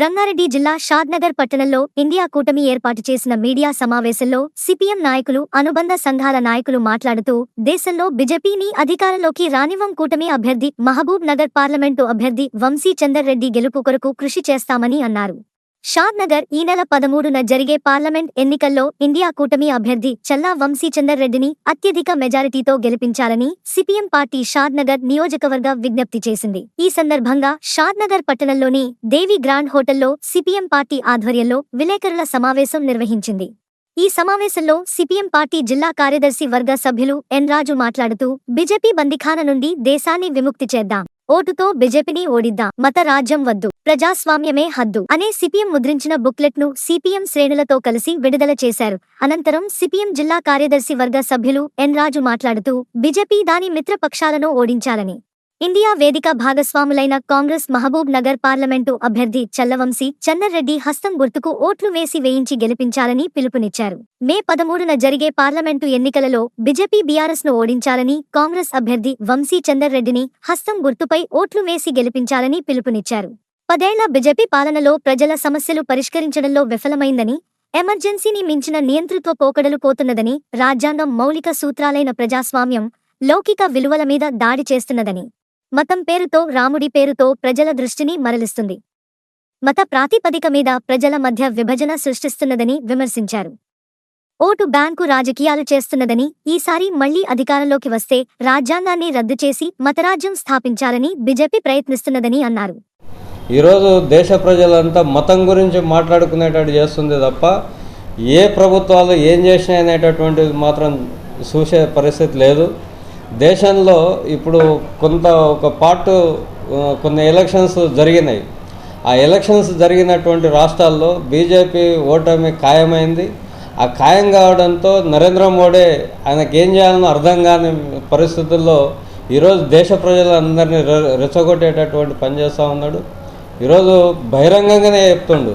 రంగారెడ్డి జిల్లా షాద్నగర్ పట్టణంలో ఇండియా కూటమి ఏర్పాటు చేసిన మీడియా సమావేశంలో సిపిఎం నాయకులు అనుబంధ సంఘాల నాయకులు మాట్లాడుతూ దేశంలో బీజేపీని అధికారంలోకి రానివ్వం, కూటమి అభ్యర్థి మహబూబ్ నగర్ పార్లమెంటు అభ్యర్థి వంశీ చందర్ రెడ్డి గెలుపు కొరకు కృషి చేస్తామని అన్నారు. షాద్నగర్ ఈ నెల 13న జరిగే పార్లమెంట్ ఎన్నికల్లో ఇండియా కూటమి అభ్యర్థి చల్లా వంశీ చందర్ రెడ్డిని అత్యధిక మెజారిటీతో గెలిపించాలని సిపిఎం పార్టీ షాద్నగర్ నియోజకవర్గ విజ్ఞప్తి చేసింది. ఈ సందర్భంగా షాద్నగర్ పట్టణంలోని దేవి గ్రాండ్ హోటల్లో సిపిఎం పార్టీ ఆధ్వర్యంలో విలేకరుల సమావేశం నిర్వహించింది. ఈ సమావేశంలో సిపిఎం పార్టీ జిల్లా కార్యదర్శి వర్గ సభ్యులు ఎన్ రాజు మాట్లాడుతూ, బీజేపీ బందిఖాన నుండి దేశాన్ని విముక్తి చేద్దాం, ఓటుతో బీజేపీని ఓడిద్దాం, మత రాజ్యం వద్దు, ప్రజాస్వామ్యమే హద్దు అనే సిపిఎం ముద్రించిన బుక్లెట్ ను సిపిఎం శ్రేణులతో కలిసి విడుదల చేశారు. అనంతరం సిపిఎం జిల్లా కార్యదర్శి వర్గ సభ్యులు ఎన్ రాజు మాట్లాడుతూ, బీజేపీ దాని మిత్రపక్షాలను ఓడించాలని, ఇండియా వేదిక భాగస్వాములైన కాంగ్రెస్ మహబూబ్ నగర్ పార్లమెంటు అభ్యర్థి చల్లవంశీ చందర్ రెడ్డి హస్తం గుర్తుకు ఓట్లు వేయించి గెలిపించాలని పిలుపునిచ్చారు. మే 13న జరిగే పార్లమెంటు ఎన్నికలలో బీజేపీ బీఆర్ఎస్ ను ఓడించాలని, కాంగ్రెస్ అభ్యర్థి వంశీ చందర్ రెడ్డిని హస్తం గుర్తుపై ఓట్లు వేసి గెలిపించాలని పిలుపునిచ్చారు. 10 ఏళ్ల బీజేపీ పాలనలో ప్రజల సమస్యలు పరిష్కరించడంలో విఫలమైందని, ఎమర్జెన్సీని మించిన నియంతృత్వ పోకడలు పోతున్నదని, రాజ్యాంగం మౌలిక సూత్రాలైన ప్రజాస్వామ్యం, లౌకిక విలువల మీద దాడి చేస్తున్నదని, మతం పేరుతో, రాముడి పేరుతో ప్రజల దృష్టిని మరలిస్తుంది, మత ప్రాతిపదిక మీద ప్రజల మధ్య విభజన సృష్టిస్తున్నదని విమర్శించారు. ఓటు బ్యాంకు రాజకీయాలు చేస్తున్నదని, ఈసారి మళ్లీ అధికారంలోకి వస్తే రాజ్యాంగాన్ని రద్దు చేసి మతరాజ్యం స్థాపించాలని బీజేపీ ప్రయత్నిస్తున్నదని అన్నారు. ఈరోజు దేశ ప్రజలంతా మతం గురించి మాట్లాడుకునేటట్టు చేస్తుంది తప్ప ఏ ప్రభుత్వాలు ఏం చేసినాయి అనేటటువంటిది మాత్రం చూసే పరిస్థితి లేదు. దేశంలో ఇప్పుడు కొన్ని ఎలక్షన్స్ జరిగినాయి. ఆ ఎలక్షన్స్ జరిగినటువంటి రాష్ట్రాల్లో బీజేపీ ఓటమి ఖాయమైంది. ఆ ఖాయం కావడంతో నరేంద్ర మోడీ ఆయనకి ఏం చేయాలనో అర్థం కాని పరిస్థితుల్లో ఈరోజు దేశ ప్రజలందరినీ రెచ్చగొట్టేటటువంటి పని చేస్తూ ఉన్నాడు. ఈరోజు బహిరంగంగానే చెప్తుండు,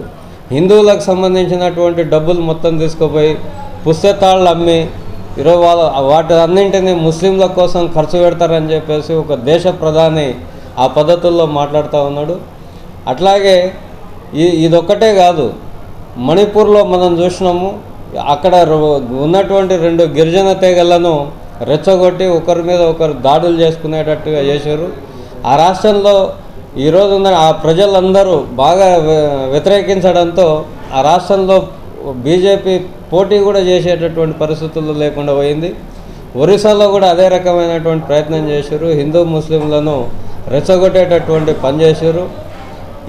హిందువులకు సంబంధించినటువంటి డబ్బులు మొత్తం తీసుకుపోయి పుస్తకాలు అమ్మి ఈరోజు వాటి అన్నింటినీ ముస్లింల కోసం ఖర్చు పెడతారని చెప్పేసి ఒక దేశ ప్రధాని ఆ పద్ధతుల్లో మాట్లాడుతూ ఉన్నాడు. అట్లాగే ఇదొక్కటే కాదు, మణిపూర్లో మనం చూసినాము, అక్కడ ఉన్నటువంటి 2 గిరిజన తెగలను రెచ్చగొట్టి ఒకరి మీద ఒకరు దాడులు చేసుకునేటట్టుగా చేశారు. ఆ రాష్ట్రంలో ఈరోజు ఆ ప్రజలందరూ బాగా వ్యతిరేకించడంతో ఆ రాష్ట్రంలో బీజేపీ పోటీ కూడా చేసేటటువంటి పరిస్థితులు లేకుండా పోయింది. ఒరిస్సాలో కూడా అదే రకమైనటువంటి ప్రయత్నం చేశారు, హిందూ ముస్లింలను రెచ్చగొట్టేటటువంటి పని చేశారు.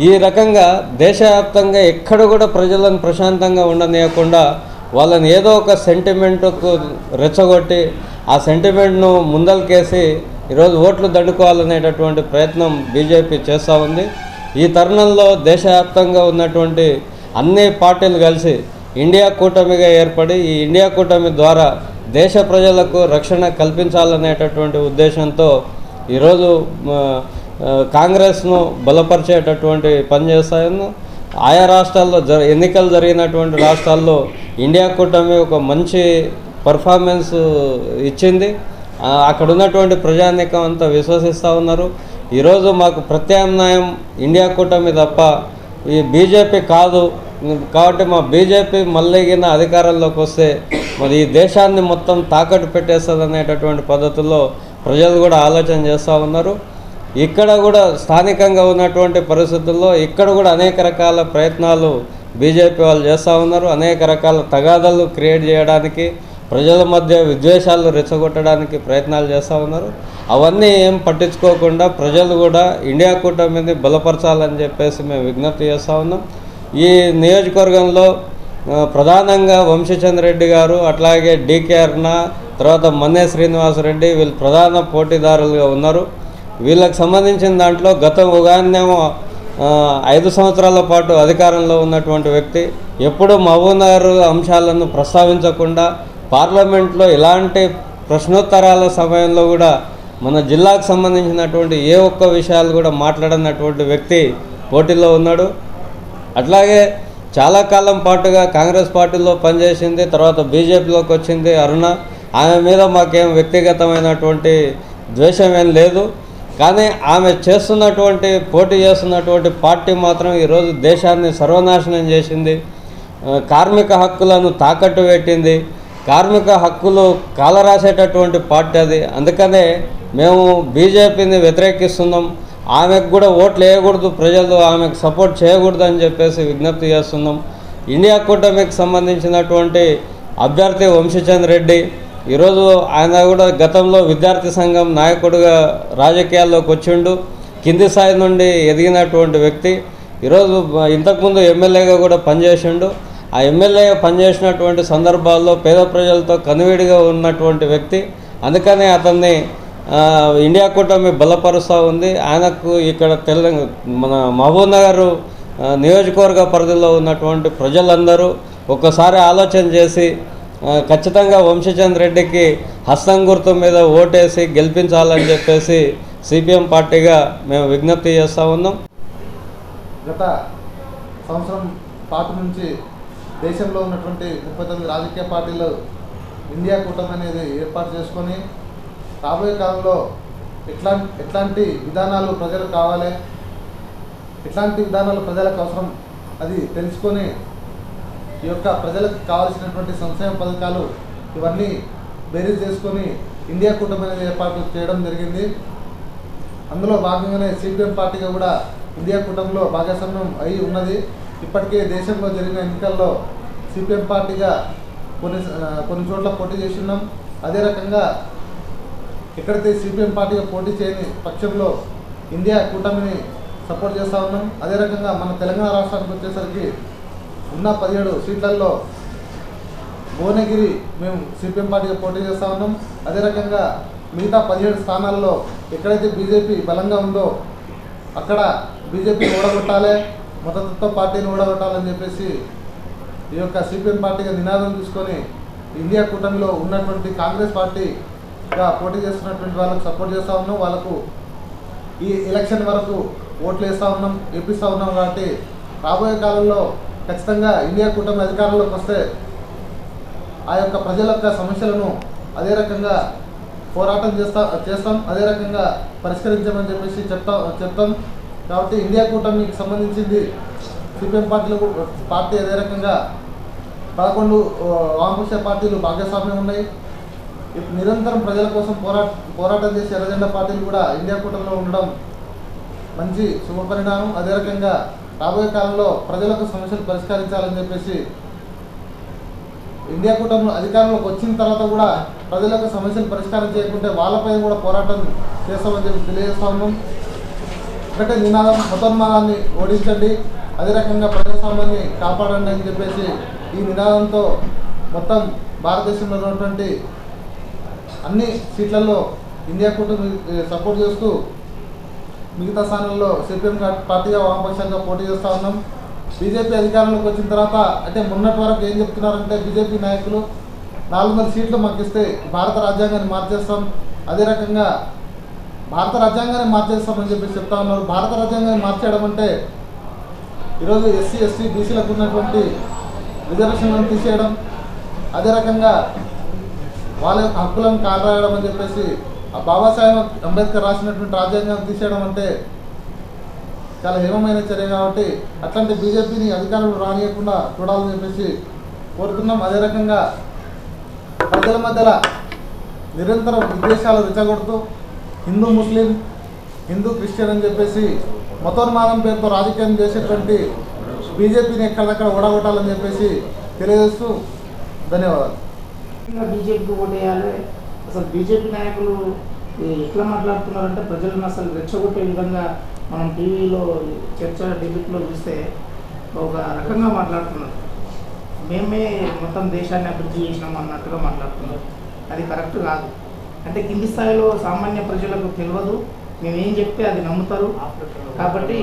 ఈ రకంగా దేశవ్యాప్తంగా ఎక్కడ కూడా ప్రజలను ప్రశాంతంగా ఉండనీయకుండా వాళ్ళని ఏదో ఒక సెంటిమెంట్కు రెచ్చగొట్టి ఆ సెంటిమెంట్ను ముందలకేసి ఈరోజు ఓట్లు దండుకోవాలనేటటువంటి ప్రయత్నం బీజేపీ చేస్తూ ఉంది. ఈ తరుణంలో దేశవ్యాప్తంగా ఉన్నటువంటి అన్ని పార్టీలు కలిసి ఇండియా కూటమిగా ఏర్పడి ఈ ఇండియా కూటమి ద్వారా దేశ ప్రజలకు రక్షణ కల్పించాలనేటటువంటి ఉద్దేశంతో ఈరోజు కాంగ్రెస్ను బలపరిచేటటువంటి పని చేస్తాయని, ఆయా రాష్ట్రాల్లో ఎన్నికలు జరిగినటువంటి రాష్ట్రాల్లో ఇండియా కూటమి ఒక మంచి పర్ఫార్మెన్స్ ఇచ్చింది. అక్కడ ఉన్నటువంటి ప్రజానీకం అంతా విశ్వసిస్తూ ఉన్నారు. ఈరోజు మాకు ప్రత్యామ్నాయం ఇండియా కూటమి తప్ప ఈ బీజేపీ కాదు, కాబట్టి మా బీజేపీ మళ్ళీగిన అధికారంలోకి వస్తే మరి ఈ దేశాన్ని మొత్తం తాకట్టు పెట్టేస్తుంది అనేటటువంటి పద్ధతుల్లో ప్రజలు కూడా ఆలోచన చేస్తూ ఉన్నారు. ఇక్కడ కూడా స్థానికంగా ఉన్నటువంటి పరిస్థితుల్లో ఇక్కడ కూడా అనేక రకాల ప్రయత్నాలు బీజేపీ వాళ్ళు చేస్తూ ఉన్నారు. అనేక రకాల తగాదాలు క్రియేట్ చేయడానికి, ప్రజల మధ్య విద్వేషాలు రెచ్చగొట్టడానికి ప్రయత్నాలు చేస్తూ ఉన్నారు. అవన్నీ ఏం పట్టించుకోకుండా ప్రజలు కూడా ఇండియా కూటమిని బలపరచాలని చెప్పేసి మేము విజ్ఞప్తి చేస్తూ ఉన్నాం. ఈ నియోజకవర్గంలో ప్రధానంగా వంశీ చందర్ రెడ్డి గారు, అట్లాగే డీకే అరుణ, తర్వాత మన్నే శ్రీనివాసరెడ్డి వీళ్ళు ప్రధాన పోటీదారులుగా ఉన్నారు. వీళ్ళకి సంబంధించిన దాంట్లో ఉగాన్నేమో 5 సంవత్సరాల పాటు అధికారంలో ఉన్నటువంటి వ్యక్తి ఎప్పుడూ మహబూబ్నగర్ అంశాలను ప్రస్తావించకుండా పార్లమెంట్లో ఇలాంటి ప్రశ్నోత్తరాల సమయంలో కూడా మన జిల్లాకు సంబంధించినటువంటి ఏ ఒక్క విషయాలు కూడా మాట్లాడనటువంటి వ్యక్తి పోటీలో ఉన్నాడు. అట్లాగే చాలా కాలం పాటుగా కాంగ్రెస్ పార్టీలో పనిచేసింది, తర్వాత బీజేపీలోకి వచ్చింది అరుణ. ఆమె మీద మాకేం వ్యక్తిగతమైనటువంటి ద్వేషం ఏం లేదు. కానీ ఆమె పోటీ చేస్తున్నటువంటి పార్టీ మాత్రం ఈరోజు దేశాన్ని సర్వనాశనం చేసింది, కార్మిక హక్కులను తాకట్టు పెట్టింది, కార్మిక హక్కులు కాలరాసేటటువంటి పార్టీ అది. అందుకనే మేము బీజేపీని వ్యతిరేకిస్తున్నాం. ఆమెకు కూడా ఓట్లు వేయకూడదు, ప్రజలు ఆమెకు సపోర్ట్ చేయకూడదు అని చెప్పేసి విజ్ఞప్తి చేస్తున్నాం. ఇండియా కూటమికి సంబంధించినటువంటి అభ్యర్థి వంశీచంద్ర రెడ్డి ఈరోజు ఆయన కూడా గతంలో విద్యార్థి సంఘం నాయకుడిగా రాజకీయాల్లోకి వచ్చిండు, కింది స్థాయి నుండి ఎదిగినటువంటి వ్యక్తి. ఈరోజు ఇంతకుముందు ఎమ్మెల్యేగా కూడా పనిచేసిండు. ఆ ఎమ్మెల్యేగా పనిచేసినటువంటి సందర్భాల్లో పేద ప్రజలతో కనువిడిగా ఉన్నటువంటి వ్యక్తి. అందుకనే అతన్ని ఇండియా కూటమి బలపరుస్తూ ఉంది. ఆయనకు ఇక్కడ మన మహబూబ్ నగర్ నియోజకవర్గ పరిధిలో ఉన్నటువంటి ప్రజలందరూ ఒక్కసారి ఆలోచన చేసి ఖచ్చితంగా వంశీచంద్ర రెడ్డికి హస్తం గుర్తు మీద ఓటేసి గెలిపించాలని చెప్పేసి సిపిఎం పార్టీగా మేము విజ్ఞప్తి చేస్తూ ఉన్నాం. గత సంవత్సరం పాటు నుంచి దేశంలో ఉన్నటువంటి 39 రాజకీయ పార్టీలు ఇండియా కూటమి అనేది ఏర్పాటు చేసుకొని రాబోయే కాలంలో ఎట్లాంటి విధానాలు ప్రజలకు కావాలి, ఎట్లాంటి విధానాలు ప్రజలకు అవసరం అది తెలుసుకొని ఈ యొక్క ప్రజలకు కావాల్సినటువంటి సంక్షేమ పథకాలు ఇవన్నీ బేరీజ్ చేసుకొని ఇండియా కూటమి అనేది ఏర్పాటు చేయడం జరిగింది. అందులో భాగంగానే సిపిఎం పార్టీగా కూడా ఇండియా కూటమిలో భాగస్వామ్యం అయి ఉన్నది. ఇప్పటికే దేశంలో జరిగిన ఎన్నికల్లో సిపిఎం పార్టీగా కొన్ని చోట్ల పోటీ చేస్తున్నాం. అదే రకంగా ఎక్కడైతే సిపిఎం పార్టీగా పోటీ చేయని పక్షంలో ఇండియా కూటమిని సపోర్ట్ చేస్తూ ఉన్నాం. అదే రకంగా మన తెలంగాణ రాష్ట్రానికి వచ్చేసరికి ఉన్న 17 సీట్లలో భువనగిరి మేము సిపిఎం పార్టీగా పోటీ చేస్తూ ఉన్నాం. అదే రకంగా మిగతా 17 స్థానాల్లో ఎక్కడైతే బీజేపీ బలంగా ఉందో అక్కడ బీజేపీని ఓడగొట్టాలి, మతతత్వ పార్టీని ఓడగొట్టాలని చెప్పేసి ఈ యొక్క సిపిఎం పార్టీగా నినాదం తీసుకొని ఇండియా కూటమిలో ఉన్నటువంటి కాంగ్రెస్ పార్టీగా పోటీ చేస్తున్నటువంటి వాళ్ళకు సపోర్ట్ చేస్తూ ఉన్నాం. వాళ్ళకు ఈ ఎలక్షన్ వరకు ఓట్లు వేస్తూ ఉన్నాం, గెలిపిస్తూ ఉన్నాం. కాబట్టి రాబోయే కాలంలో ఖచ్చితంగా ఇండియా కూటమి అధికారంలోకి వస్తే ఆ యొక్క ప్రజల యొక్క సమస్యలను అదే రకంగా పోరాటం చేస్తాం, అదే రకంగా పరిష్కరించామని చెప్పేసి చెప్తాం. కాబట్టి ఇండియా కూటమికి సంబంధించింది సిపిఎం పార్టీ అదే రకంగా 11 వామపక్ష పార్టీలు భాగస్వామ్యం ఉన్నాయి. నిరంతరం ప్రజల కోసం పోరాటం చేసే ఎర్రజెండా పార్టీలు కూడా ఇండియా కూటమిలో ఉండడం మంచి శుభపరిణామం. అదే రకంగా రాబోయే కాలంలో ప్రజలకు సమస్యలు పరిష్కరించాలని చెప్పేసి ఇండియా కూటమి అధికారంలోకి వచ్చిన తర్వాత కూడా ప్రజలకు సమస్యలు పరిష్కారం చేయకుంటే వాళ్ళపై కూడా పోరాటం చేస్తామని చెప్పి తెలియజేస్తా ఉన్నాం. ఒకటే నినాదం, మతోన్మాదాన్ని ఓడించండి, అదే రకంగా ప్రజాస్వామ్యాన్ని కాపాడండి అని చెప్పేసి ఈ నినాదంతో మొత్తం భారతదేశంలో ఉన్నటువంటి అన్ని సీట్లలో ఇండియా కూటమి సపోర్ట్ చేస్తూ మిగతా స్థానాల్లో సిపిఎం పార్టీగా వామపక్షంగా పోటీ చేస్తూ ఉన్నాం. బీజేపీ అధికారంలోకి వచ్చిన తర్వాత అంటే మొన్నటి వరకు ఏం చెప్తున్నారంటే బీజేపీ నాయకులు 400 సీట్లు మాకు ఇస్తే భారత రాజ్యాంగాన్ని మార్చేస్తాం, అదే రకంగా భారత రాజ్యాంగాన్ని మార్చేస్తామని చెప్పి చెప్తా ఉన్నారు. భారత రాజ్యాంగాన్ని మార్చేయడం అంటే ఈరోజు ఎస్సీ ఎస్టీ బీసీలకు ఉన్నటువంటి రిజర్వేషన్లను తీసేయడం, అదే రకంగా వాళ్ళ యొక్క హక్కులను కాలరాయడం అని చెప్పేసి బాబాసాహెబ్ అంబేద్కర్ రాసినటువంటి రాజ్యాంగాన్ని తీసేయడం అంటే చాలా హేమమైన చర్య. కాబట్టి అట్లాంటి బీజేపీని అధికారంలో రానియకుండా చూడాలని చెప్పేసి కోరుతున్నాం. అదే రకంగా ప్రజల మధ్యలో నిరంతరం విద్వేషాలు రెచ్చగొడుతూ హిందూ ముస్లిం, హిందూ క్రిస్టియన్ అని చెప్పేసి మతోన్మాదం పేరుతో రాజకీయం చేసేటువంటి బీజేపీని ఎక్కడెక్కడ ఓడగొట్టాలని చెప్పేసి తెలియజేస్తూ ధన్యవాదాలు. బీజేపీకి ఓటేయాలి. అసలు బీజేపీ నాయకులు ఎట్లా మాట్లాడుతున్నారంటే ప్రజలను అసలు రెచ్చగొట్టే విధంగా మనం టీవీలో చర్చ డిబేట్లో చూస్తే ఒక రకంగా మాట్లాడుతున్నారు. మేమే మొత్తం దేశాన్ని అభివృద్ధి చేసినాం అన్నట్టుగా మాట్లాడుతున్నారు. అది కరెక్ట్ కాదు. అంటే కింది స్థాయిలో సామాన్య ప్రజలకు తెలియదు, మేమేం చెప్తే అది నమ్ముతారు. కాబట్టి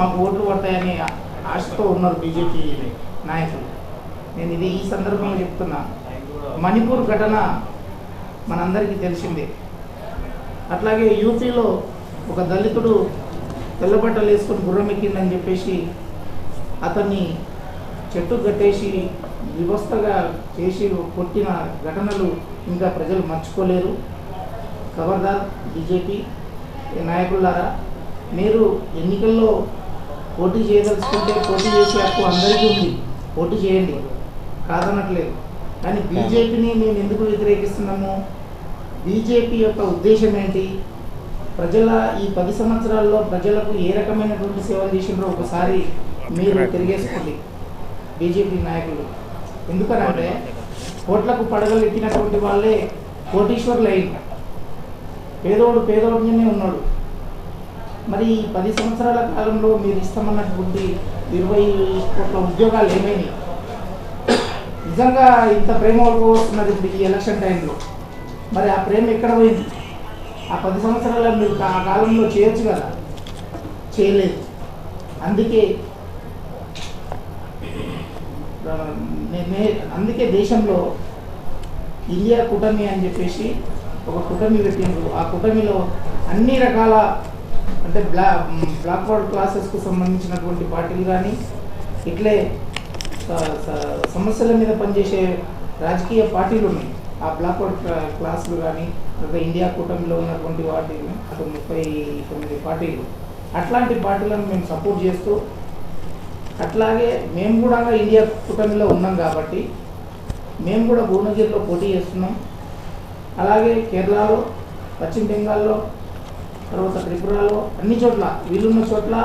మాకు ఓట్లు పడతాయని ఆశతో ఉన్నారు బీజేపీ నాయకులు. నేను ఇది ఈ సందర్భంగా చెప్తున్నా. మణిపూర్ ఘటన మనందరికీ తెలిసిందే. అట్లాగే యూపీలో ఒక దళితుడు తెల్లబట్టలు వేసుకొని గుర్రం ఎక్కిందని చెప్పేసి అతన్ని చెట్టు కట్టేసి వ్యవస్థగా చేసి కొట్టిన ఘటనలు ఇంకా ప్రజలు మర్చిపోలేరు. ఖబర్దార్ బీజేపీ, నాయకులారా, మీరు ఎన్నికల్లో పోటీ చేయదలుచుకుంటే పోటీ చేసే హక్కు అందరికీ ఉంది, పోటీ చేయండి, కాదనట్లేదు. కానీ బీజేపీని మేము ఎందుకు వ్యతిరేకిస్తున్నాము? బీజేపీ యొక్క ఉద్దేశం ఏంటి? ప్రజల ఈ 10 సంవత్సరాల్లో ప్రజలకు ఏ రకమైనటువంటి సేవలు చేసిండ్రో ఒకసారి మీరు తిరిగేసుకోండి బీజేపీ నాయకులు. ఎందుకనంటే కోట్లకు పడగలు ఎక్కినటువంటి వాళ్ళే కోటీశ్వర్లు అయింది, పేదోడిగానే ఉన్నాడు. మరి ఈ 10 సంవత్సరాల కాలంలో మీరు ఇస్తామన్నటువంటి 20 కోట్ల ఉద్యోగాలు ఏమైనాయి? నిజంగా ఇంత ప్రేమ వస్తున్నది ఇప్పుడు ఈ ఎలక్షన్ టైంలో. మరి ఆ ప్రేమ ఎక్కడ పోయింది? ఆ 10 సంవత్సరాల మీరు ఆ కాలంలో చేయొచ్చు కదా, చేయలేదు. అందుకే దేశంలో ఇండియా కూటమి అని చెప్పేసి ఒక కూటమి పెట్టిండ్రు. ఆ కూటమిలో అన్ని రకాల అంటే బ్లాక్వర్డ్ క్లాసెస్కు సంబంధించినటువంటి పార్టీలు కానీ, ఇట్లే సమస్యల మీద పనిచేసే రాజకీయ పార్టీలు ఉన్నాయి. ఆ బ్లాక్వర్డ్ క్లాసులు కానీ ఇండియా కూటమిలో ఉన్నటువంటి వాటిని అటు 39 పార్టీలు, అట్లాంటి పార్టీలను మేము సపోర్ట్ చేస్తూ, అట్లాగే మేము కూడా ఇండియా కూటమిలో ఉన్నాం కాబట్టి మేము కూడా భువనగిరిలో పోటీ చేస్తున్నాం. అలాగే కేరళలో, పశ్చిమ బెంగాల్లో, తర్వాత త్రిపురలో, అన్ని చోట్ల వీలున్న చోట్ల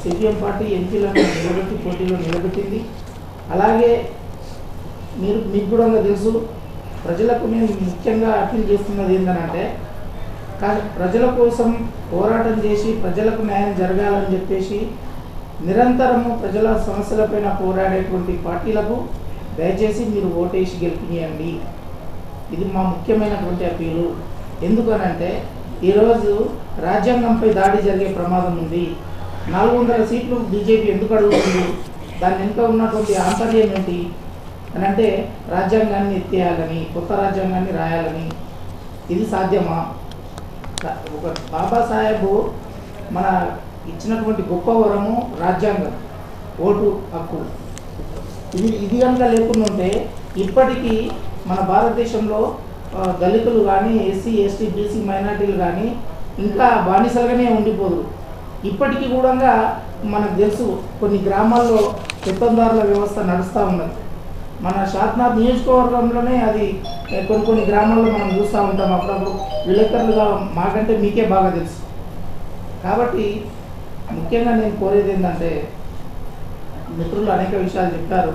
సిపిఎం పార్టీ ఎంపీలను నిలబెట్టి పోటీలో నిలబెట్టింది. అలాగే మీకు కూడా తెలుసు, ప్రజలకు మేము ముఖ్యంగా అప్పీల్ చేస్తున్నది ఏంటంటే ప్రజల కోసం పోరాటం చేసి ప్రజలకు న్యాయం జరగాలని చెప్పేసి నిరంతరము ప్రజల సమస్యలపైన పోరాడేటువంటి పార్టీలకు దయచేసి మీరు ఓటేసి గెలిపియండి. ఇది మా ముఖ్యమైనటువంటి అప్పీలు. ఎందుకనంటే ఈరోజు రాజ్యాంగంపై దాడి జరిగే ప్రమాదం ఉంది. 400 సీట్లు బీజేపీ ఎందుకు అడుగుతుంది? దాని వెనుక ఉన్నటువంటి ఆంతర్యం ఏంటి అని అంటే రాజ్యాంగాన్ని ఎత్తేయాలని, కొత్త రాజ్యాంగాన్ని రాయాలని. ఇది సాధ్యమా? ఒక బాబాసాహెబ్ మన ఇచ్చినటువంటి గొప్ప వరము రాజ్యాంగం, ఓటు హక్కు. ఇది కనుక లేకుండా ఉంటే ఇప్పటికీ మన భారతదేశంలో దళితులు కానీ, ఎస్సీ ఎస్టీ బీసీ మైనార్టీలు కానీ ఇంకా బానిసలుగానే ఉండిపోదు. ఇప్పటికీ కూడా మనకు తెలుసు కొన్ని గ్రామాల్లో పెత్తందారుల వ్యవస్థ నడుస్తూ ఉన్నది. మన షాద్నాథ్ నియోజకవర్గంలోనే అది కొన్ని గ్రామాల్లో మనం చూస్తూ ఉంటాం. అప్పుడప్పుడు విలేకరులుగా మాకంటే మీకే బాగా తెలుసు. కాబట్టి ముఖ్యంగా నేను కోరేది ఏంటంటే, మిత్రులు అనేక విషయాలు చెప్పారు,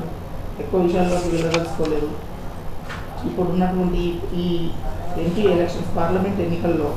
ఎక్కువ విషయాల్లోకి వెళ్ళదలుచుకోలేదు. ఇప్పుడు ఉన్నటువంటి ఈ ఎంపీ ఎలక్షన్స్, పార్లమెంట్ ఎన్నికల్లో